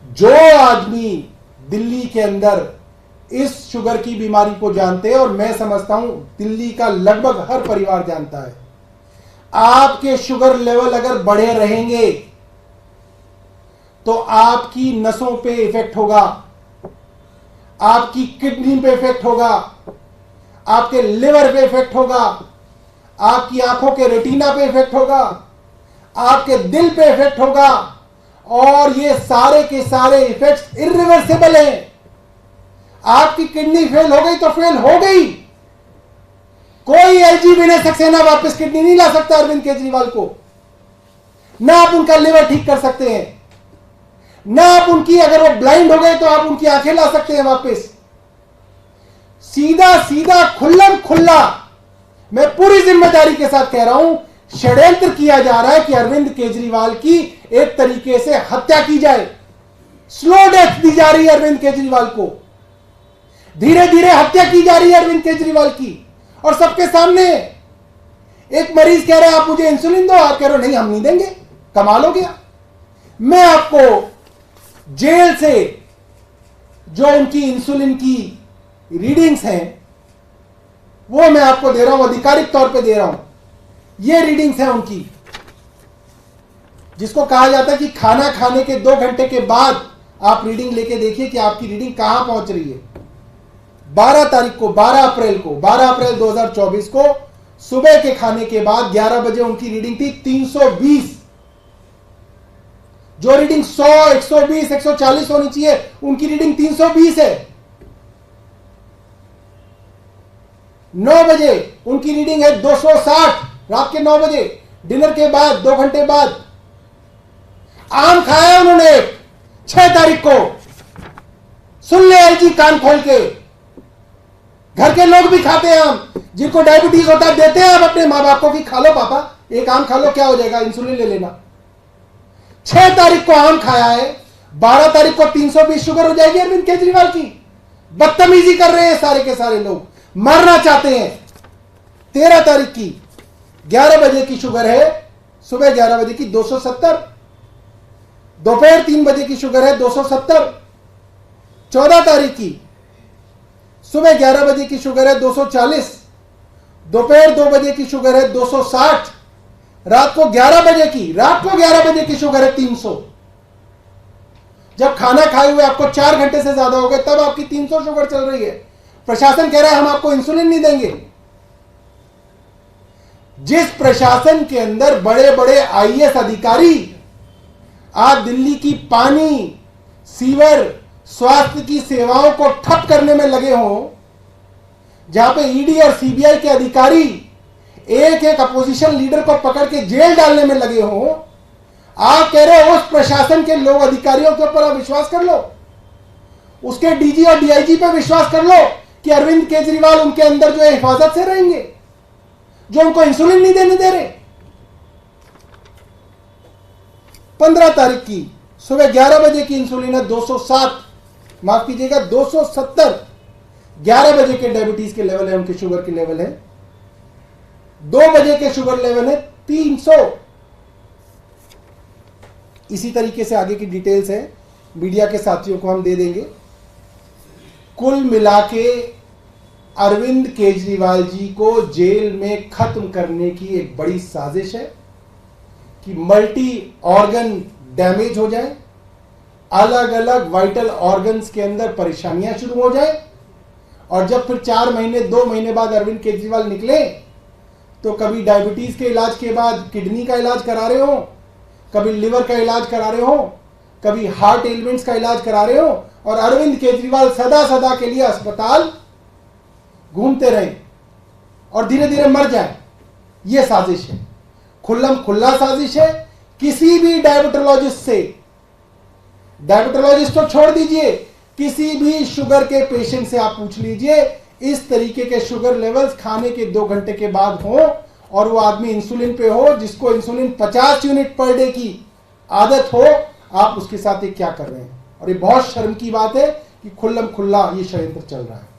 जो आदमी दिल्ली के अंदर इस शुगर की बीमारी को जानते हैं, और मैं समझता हूं दिल्ली का लगभग हर परिवार जानता है, आपके शुगर लेवल अगर बढ़े रहेंगे तो आपकी नसों पे इफेक्ट होगा, आपकी किडनी पे इफेक्ट होगा, आपके लिवर पे इफेक्ट होगा, आपकी आंखों के रेटिना पे इफेक्ट होगा, आपके दिल पे इफेक्ट होगा, और ये सारे के सारे इफेक्ट्स इरिवर्सिबल हैं। आपकी किडनी फेल हो गई तो फेल हो गई, कोई एलजी विनय सक्सेना वापस किडनी नहीं ला सकता अरविंद केजरीवाल को। ना आप उनका लिवर ठीक कर सकते हैं, ना आप उनकी, अगर वो ब्लाइंड हो गए तो आप उनकी आंखें ला सकते हैं वापस। सीधा सीधा खुल्लम खुल्ला मैं पूरी जिम्मेदारी के साथ कह रहा हूं, षड्यंत्र किया जा रहा है कि अरविंद केजरीवाल की एक तरीके से हत्या की जाए। स्लो डेथ दी जा रही है अरविंद केजरीवाल को, धीरे धीरे हत्या की जा रही है अरविंद केजरीवाल की, और सबके सामने। एक मरीज कह रहा है आप मुझे इंसुलिन दो, आप कह रहे हो नहीं हम नहीं देंगे, कमाल हो गया। मैं आपको जेल से जो उनकी इंसुलिन की रीडिंग्स हैं वो मैं आपको दे रहा हूं, आधिकारिक तौर पे दे रहा हूं। ये रीडिंग्स हैं उनकी, जिसको कहा जाता है कि खाना खाने के 2 घंटे के बाद आप रीडिंग लेके देखिए कि आपकी रीडिंग कहां पहुंच रही है। 12 तारीख को, 12 अप्रैल 2024 को सुबह के खाने के बाद 11 बजे उनकी रीडिंग थी 320। जो रीडिंग 100, 120, 140 होनी चाहिए, उनकी रीडिंग 320 है। 9 बजे उनकी रीडिंग है 260, रात के 9 बजे, डिनर के बाद 2 घंटे बाद। आम खाया उन्होंने 6 तारीख को, सुन ले एलजी कान खोल के, घर के लोग भी खाते हैं आम, जिनको डायबिटीज होता है देते हैं आप अपने मां बाप को कि खा लो पापा, एक आम खा लो, क्या हो जाएगा, इंसुलिन ले लेना। 6 तारीख को आम खाया है, 12 तारीख को 320 शुगर हो जाएगी अरविंद केजरीवाल की। बदतमीजी कर रहे हैं सारे के सारे लोग, मरना चाहते हैं। 13 तारीख की 11 बजे की शुगर है, सुबह 11 बजे की 270, दोपहर 3 बजे की शुगर है 270। 14 तारीख की सुबह 11 बजे की शुगर है 240, दोपहर 2 बजे की शुगर है 260, रात को 11 बजे की शुगर है 300। जब खाना खाए हुए आपको 4 घंटे से ज्यादा हो गए तब आपकी 300 शुगर चल रही है। प्रशासन कह रहा है हम आपको इंसुलिन नहीं देंगे। जिस प्रशासन के अंदर बड़े बड़े आईएएस अधिकारी आज दिल्ली की पानी, सीवर, स्वास्थ्य की सेवाओं को ठप करने में लगे हों, जहां पे ईडी और सीबीआई के अधिकारी एक एक अपोजिशन लीडर को पकड़ के जेल डालने में लगे हों, आप कह रहे हो उस प्रशासन के लोग, अधिकारियों के ऊपर आप विश्वास कर लो, उसके डीजी और डीआईजी पे विश्वास कर लो कि अरविंद केजरीवाल उनके अंदर जो है हिफाजत से रहेंगे, जो उनको इंसुलिन नहीं देने दे रहे। 15 तारीख की सुबह 11 बजे की इंसुलिन है 207, माफ कीजिएगा 270। 11 बजे के डायबिटीज के लेवल है, उनके शुगर के लेवल है। 2 बजे के शुगर लेवल है 300। इसी तरीके से आगे की डिटेल्स है, मीडिया के साथियों को हम दे देंगे। कुल मिला के अरविंद केजरीवाल जी को जेल में खत्म करने की एक बड़ी साजिश है कि मल्टी ऑर्गन डैमेज हो जाए, अलग अलग वाइटल ऑर्गन्स के अंदर परेशानियां शुरू हो जाए, और जब फिर 4 महीने 2 महीने बाद अरविंद केजरीवाल निकले तो कभी डायबिटीज के इलाज के बाद किडनी का इलाज करा रहे हो, कभी लिवर का इलाज करा रहे हो, कभी हार्ट एलिमेंट्स का इलाज करा रहे हो, और अरविंद केजरीवाल सदा सदा के लिए अस्पताल घूमते रहे और धीरे धीरे मर जाए। यह साजिश है, खुल्लम खुल्ला साजिश है। किसी भी डायबिटोलॉजिस्ट से, डायबिटोलॉजिस्ट तो छोड़ दीजिए, किसी भी शुगर के पेशेंट से आप पूछ लीजिए, इस तरीके के शुगर लेवल्स खाने के 2 घंटे के बाद हो और वो आदमी इंसुलिन पे हो, जिसको इंसुलिन 50 यूनिट पर डे की आदत हो, आप उसके साथ ये क्या कर रहे हैं। और ये बहुत शर्म की बात है कि खुल्लम खुल्ला ये षड्यंत्र चल रहा है।